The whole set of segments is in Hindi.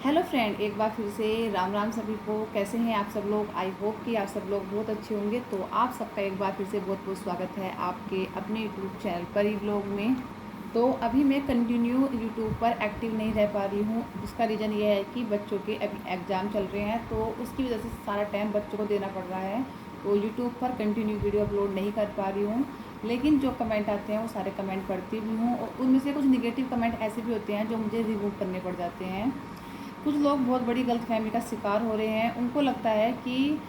हेलो फ्रेंड, एक बार फिर से राम राम सभी को। कैसे हैं आप सब लोग? आई होप कि आप सब लोग बहुत अच्छे होंगे। तो आप सबका एक बार फिर से बहुत बहुत स्वागत है आपके अपने यूट्यूब चैनल परी व्लॉग में। तो अभी मैं कंटिन्यू यूट्यूब पर एक्टिव नहीं रह पा रही हूँ। इसका रीज़न ये है कि बच्चों के अभी एग्ज़ाम चल रहे हैं, तो उसकी वजह से सारा टाइम बच्चों को देना पड़ रहा है। तो यूट्यूब पर कंटिन्यू वीडियो अपलोड नहीं कर पा रही हूँ। लेकिन जो कमेंट आते हैं वो सारे कमेंट पढ़ती भी हूँ, और उनमें से कुछ निगेटिव कमेंट ऐसे भी होते हैं जो मुझे रिमूव करने पड़ जाते हैं। कुछ लोग बहुत बड़ी गलतफहमी का शिकार हो रहे हैं। उनको लगता है कि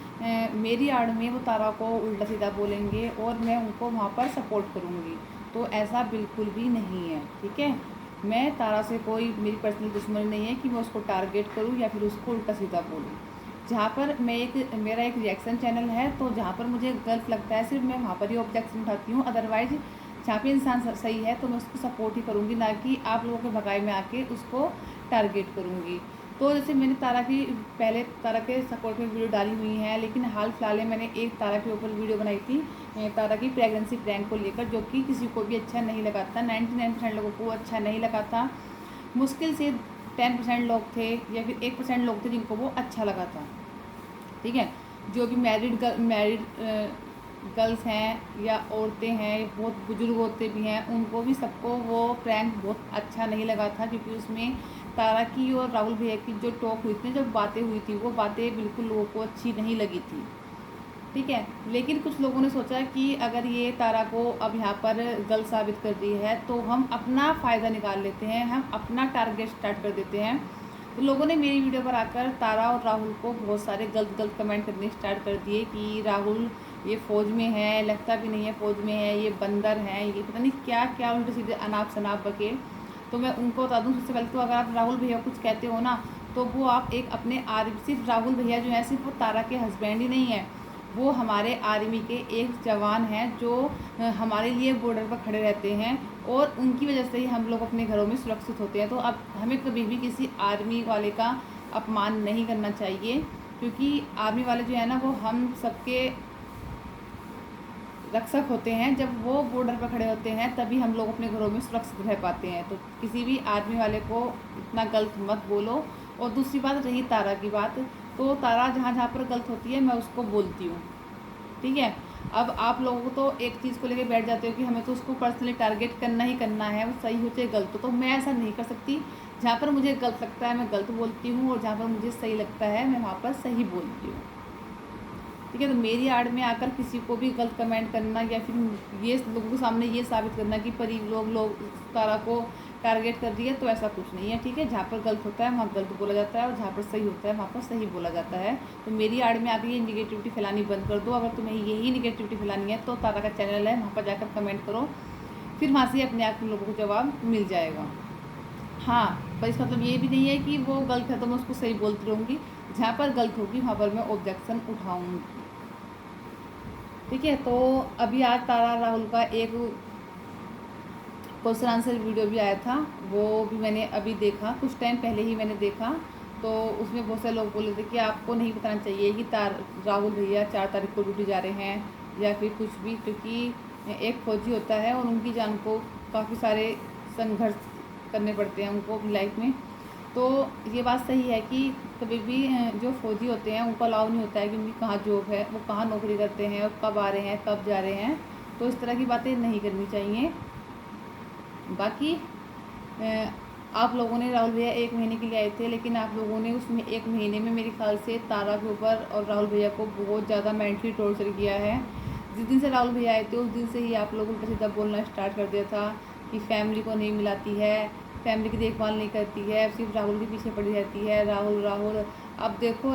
मेरी आड़ में वो तारा को उल्टा सीधा बोलेंगे और मैं उनको वहाँ पर सपोर्ट करूँगी। तो ऐसा बिल्कुल भी नहीं है, ठीक है। मैं तारा से कोई मेरी पर्सनल दुश्मनी नहीं है कि मैं उसको टारगेट करूँ या फिर उसको उल्टा सीधा बोलूँ। जहाँ पर मेरा एक रिएक्शन चैनल है, तो जहाँ पर मुझे गलत लगता है सिर्फ मैं वहाँ पर ही ऑब्जेक्शन उठाती हूँ। अदरवाइज़ जहाँ पे इंसान सही है तो मैं उसको सपोर्ट ही करूँगी, ना कि आप लोगों के भगाई में आके उसको टारगेट करूँगी। तो जैसे मैंने पहले तारा के सपोर्ट में वीडियो डाली हुई है, लेकिन हाल फिलहाल में मैंने एक तारा के ऊपर वीडियो बनाई थी, तारा की प्रेगनेंसी प्रैंक को लेकर, जो कि किसी को भी अच्छा नहीं लगा था। 99% लोगों को अच्छा नहीं लगा था। मुश्किल से 10% लोग थे या फिर 1% लोग थे जिनको वो अच्छा लगा था, ठीक है। जो भी मैरिड गर्ल्स हैं या औरतें हैं, बहुत बुजुर्ग औरतें भी हैं, उनको भी सबको वो प्रैंक बहुत अच्छा नहीं लगा था, क्योंकि उसमें तारा की और राहुल भैया की जो टॉक हुई थी, जब बातें हुई थी, वो बातें बिल्कुल लोगों को अच्छी नहीं लगी थी, ठीक है। लेकिन कुछ लोगों ने सोचा कि अगर ये तारा को अब यहाँ पर गलत साबित कर दी है, तो हम अपना फ़ायदा निकाल लेते हैं, हम अपना टारगेट स्टार्ट कर देते हैं। तो लोगों ने मेरी वीडियो पर आकर तारा और राहुल को बहुत सारे गलत गलत कमेंट करने स्टार्ट कर दिए कि राहुल ये फ़ौज में है, लगता भी नहीं है फ़ौज में है, ये बंदर हैं, ये पता नहीं क्या क्या उल्टे सीधे अनाप शनाप बके। तो मैं उनको बता दूँ, सबसे पहले तो अगर आप राहुल भैया कुछ कहते हो ना, तो वो आप एक अपने सिर्फ राहुल भैया जो है, सिर्फ वो तारा के हस्बैंड ही नहीं है, वो हमारे आर्मी के एक जवान हैं जो हमारे लिए बॉर्डर पर खड़े रहते हैं, और उनकी वजह से ही हम लोग अपने घरों में सुरक्षित होते हैं। तो अब हमें कभी भी किसी आर्मी वाले का अपमान नहीं करना चाहिए, क्योंकि आर्मी वाले जो है ना, वो हम सबके रक्षक होते हैं। जब वो बॉर्डर पर खड़े होते हैं तभी हम लोग अपने घरों में सुरक्षित रह पाते हैं। तो किसी भी आर्मी वाले को इतना गलत मत बोलो। और दूसरी बात रही तारा की बात, तो तारा जहाँ जहाँ पर गलत होती है मैं उसको बोलती हूँ, ठीक है। अब आप लोगों को तो एक चीज़ को लेकर बैठ जाते हो कि हमें तो उसको पर्सनली टारगेट करना ही करना है, वो सही हो चाहे गलत हो। तो मैं ऐसा नहीं कर सकती। जहाँ पर मुझे गलत लगता है मैं गलत बोलती हूँ, और जहाँ पर मुझे सही लगता है मैं वहाँ पर सही बोलती हूँ, ठीक है। तो मेरी आड़ में आकर किसी को भी गलत कमेंट करना, या फिर ये लोगों के सामने ये साबित करना कि परी लोग तारा को टारगेट कर रही है, तो ऐसा कुछ नहीं है, ठीक है। जहाँ पर गलत होता है वहाँ गलत बोला जाता है, और जहाँ पर सही होता है वहाँ पर सही बोला जाता है। तो मेरी आड़ में आकर ये निगेटिविटी फैलानी बंद कर दो। अगर तुम्हें यही निगेटिविटी फैलानी है तो तारा का चैनल है, वहाँ पर जाकर कमेंट करो, फिर वहाँ से अपने आप तुम लोगों को जवाब मिल जाएगा। हाँ, पर इसका मतलब ये भी नहीं है कि वो गलत है तो मैं उसको सही बोलती रहूँगी। जहाँ पर गलत होगी वहाँ पर मैं ऑब्जेक्शन उठाऊँगी, ठीक है। तो अभी आज तारा राहुल का एक क्वेश्चन आंसर वीडियो भी आया था, वो भी मैंने अभी देखा, कुछ टाइम पहले ही मैंने देखा। तो उसमें बहुत सारे लोग बोले थे कि आपको नहीं बताना चाहिए कि राहुल भैया 4 तारीख को ड्यूटी जा रहे हैं या फिर कुछ भी, क्योंकि एक फौजी होता है और उनकी जान को काफ़ी सारे संघर्ष करने पड़ते हैं उनको अपनी लाइफ में। तो ये बात सही है कि कभी भी जो फौजी होते हैं उनको अलाउ नहीं होता है कि उनकी कहाँ जॉब है, वो कहाँ नौकरी करते हैं और कब आ रहे हैं कब जा रहे हैं। तो इस तरह की बातें नहीं करनी चाहिए। बाकी आप लोगों ने राहुल भैया 1 महीने के लिए आए थे, लेकिन आप लोगों ने उसमें 1 महीने में मेरे ख्याल से तारा के ऊपर और राहुल भैया को बहुत ज़्यादा मेंटली टॉर्चर किया है। जिस दिन से राहुल भैया आए थे उस दिन से ही आप लोग उल्टा सीधा बोलना स्टार्ट कर दिया था कि फैमिली को नहीं मिलाती है, फैमिली की देखभाल नहीं करती है, सिर्फ राहुल के पीछे पड़ी रहती है, राहुल राहुल। अब देखो,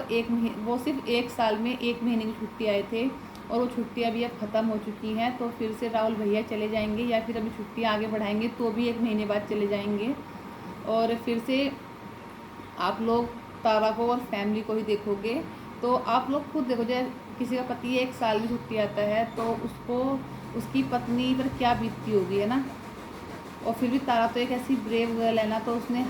वो सिर्फ 1 साल में 1 महीने की छुट्टी आए थे, और वो छुट्टियाँ भी अब ख़त्म हो चुकी हैं। तो फिर से राहुल भैया चले जाएंगे, या फिर अभी छुट्टियाँ आगे बढ़ाएंगे तो भी 1 महीने बाद चले जाएंगे। और फिर से आप लोग तारा को और फैमिली को ही देखोगे। तो आप लोग खुद देखो, जैसे किसी का पति 1 साल की छुट्टी आता है तो उसको उसकी पत्नी पर क्या बीतती होगी, है ना। और फिर भी तारा तो एक ऐसी ब्रेव गर्ल है ना, तो उसने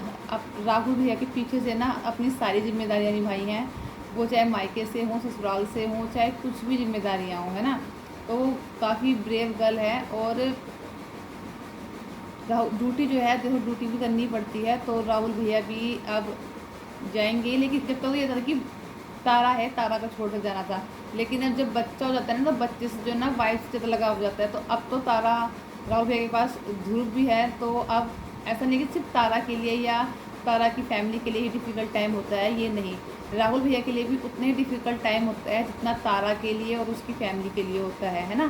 राहुल भैया के पीछे से ना अपनी सारी जिम्मेदारियाँ निभाई हैं। वो चाहे मायके से हों, ससुराल से हों, चाहे कुछ भी जिम्मेदारियाँ हों, है ना। तो वो काफ़ी ब्रेव गर्ल है। और ड्यूटी जो है देखो, ड्यूटी भी करनी पड़ती है। तो राहुल भैया भी अब जाएंगे। लेकिन जब तक तो ये था कि तारा है, तारा को छोड़ कर जाना था। लेकिन अब जब बच्चा हो जाता है ना, तो बच्चे से जो ना वाइफ से ज़्यादा लगाव हो जाता है। तो अब तो तारा, राहुल भैया के पास ध्रुव भी है। तो अब ऐसा नहीं कि सिर्फ तारा के लिए या तारा की फैमिली के लिए ही डिफ़िकल्ट टाइम होता है, ये नहीं। राहुल भैया के लिए भी उतने ही डिफ़िकल्ट टाइम होता है जितना तारा के लिए और उसकी फैमिली के लिए होता है ना।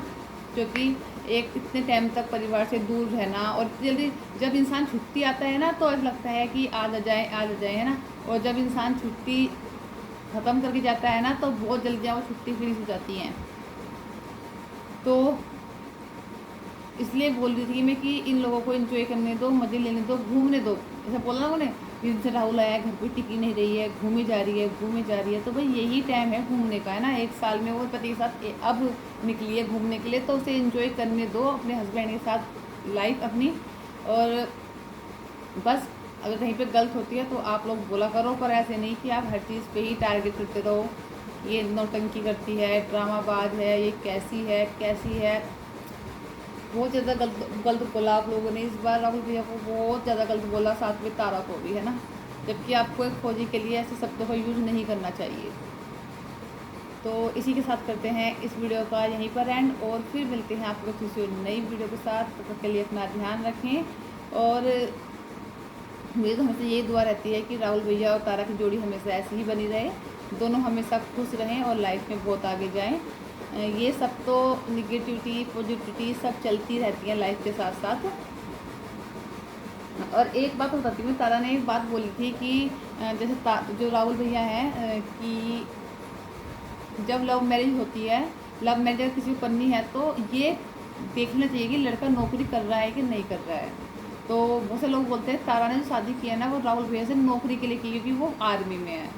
क्योंकि एक इतने टाइम तक परिवार से दूर रहना, और जल्दी जब इंसान छुट्टी आता है ना, तो ऐसा लगता है कि आज आ जाए, आज आ जाए, है ना। और जब इंसान छुट्टी ख़त्म करके जाता है ना, तो बहुत जल्दी वो छुट्टी फिनिश हो जाती हैं। तो इसलिए बोल रही थी मैं कि इन लोगों को एंजॉय करने दो, मज़े लेने दो, घूमने दो। ऐसा बोला ना उन्हें, जिन से राहुल आया घर पे टिकी नहीं रही है, घूमी जा रही है, घूमी जा रही है। तो भाई यही टाइम है घूमने का, है ना। एक साल में वो पति के साथ अब निकली है घूमने के लिए, तो उसे एंजॉय करने दो अपने हस्बैंड के साथ लाइफ अपनी। और बस अगर कहीं पे गलत होती है तो आप लोग बोला करो, पर ऐसे नहीं कि आप हर चीज़ पे ही टारगेट करते रहो। ये नौटंकी करती है, ड्रामाबाज है, ये कैसी है, कैसी है। बहुत ज़्यादा गलत गलत बोला आप लोगों ने इस बार राहुल भैया को, बहुत ज़्यादा गलत बोला, साथ में तारा को भी, है ना। जबकि आपको एक फौजी के लिए ऐसे शब्दों का यूज़ नहीं करना चाहिए। तो इसी के साथ करते हैं इस वीडियो का यहीं पर एंड, और फिर मिलते हैं आपको किसी नई वीडियो के साथ। तब तक के लिए अपना ध्यान रखें। और मेरी तो हमेशा यही दुआ रहती है कि राहुल भैया और तारा की जोड़ी हमेशा ऐसी ही बनी रहे, दोनों हमेशा खुश रहें और लाइफ में बहुत आगे जाएं। ये सब तो निगेटिविटी पॉजिटिविटी सब चलती रहती है लाइफ के साथ साथ। और एक बात बताती हूँ, तारा ने एक बात बोली थी कि जैसे जो राहुल भैया हैं कि जब लव मैरिज होती है, लव मैरिज अगर किसी को करनी है तो ये देखना चाहिए कि लड़का नौकरी कर रहा है कि नहीं कर रहा है। तो बहुत से लोग बोलते हैं तारा ने जो शादी की है ना, वो राहुल भैया से नौकरी के लिए की, क्योंकि वो आर्मी में है।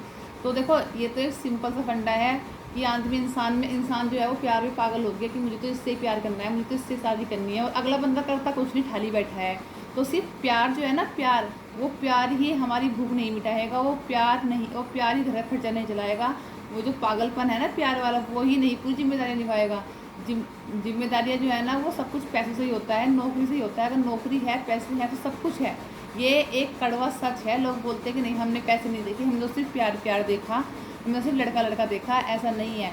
तो देखो ये तो एक सिंपल सा फंडा है कि आदमी इंसान जो है वो प्यार में पागल हो गया कि मुझे तो इससे प्यार करना है, मुझे तो इससे शादी करनी है, और अगला बंदा करता कुछ नहीं, खाली बैठा है। तो सिर्फ प्यार जो है ना, प्यार, वो प्यार ही हमारी भूख नहीं मिटाएगा, वो प्यार नहीं, वो प्यार ही घर का खर्चा नहीं चलाएगा। वो जो पागलपन है ना प्यार वाला, वो ही नहीं पूरी जिम्मेदारी निभाएगा। जिम्मेदारियाँ जो है ना, वो सब कुछ पैसे से ही होता है, नौकरी से ही होता है। अगर नौकरी है, पैसे हैं, तो सब कुछ है। ये एक कड़वा सच है। लोग बोलते हैं कि नहीं हमने पैसे नहीं देखे, हमने तो सिर्फ प्यार देखा, हमने सिर्फ लड़का देखा। ऐसा नहीं है।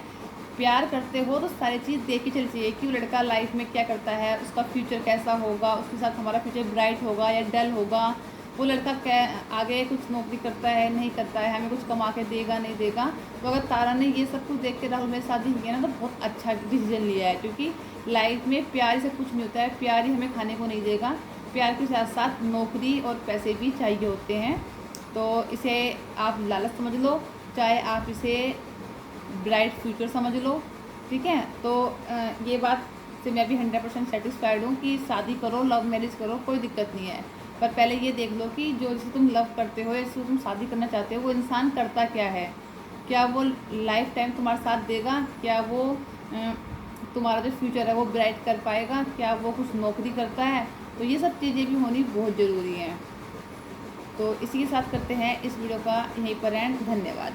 प्यार करते हो तो सारी चीज़ देख के चलनी चाहिए कि वो लड़का लाइफ में क्या करता है, उसका फ्यूचर कैसा होगा, उसके साथ हमारा फ्यूचर ब्राइट होगा या डल होगा। वो लड़का क्या आगे कुछ नौकरी करता है नहीं करता है, हमें कुछ कमा के देगा नहीं देगा। तो अगर तारा ने ये सब कुछ देख के राहुल में शादी की है ना, तो बहुत अच्छा डिसीजन लिया है। क्योंकि लाइफ में प्यार ही सब कुछ नहीं होता है, प्यार ही हमें खाने को नहीं देगा। प्यार के साथ साथ नौकरी और पैसे भी चाहिए होते हैं। तो इसे आप लालच समझ लो, चाहे आप इसे ब्राइट फ्यूचर समझ लो, ठीक है। तो ये बात से मैं भी 100% सेटिस्फाइड हूँ कि शादी करो, लव मैरिज करो, कोई दिक्कत नहीं है। पर पहले ये देख लो कि जो जिसे तुम लव करते हो या जिसको तुम शादी करना चाहते हो, वो इंसान करता क्या है, क्या वो लाइफ टाइम तुम्हारा साथ देगा, क्या वो तुम्हारा जो फ्यूचर है वो ब्राइट कर पाएगा, क्या वो कुछ नौकरी करता है। तो ये सब चीज़ें भी होनी बहुत ज़रूरी हैं। तो इसी के साथ करते हैं इस वीडियो का यहीं पर एंड। धन्यवाद।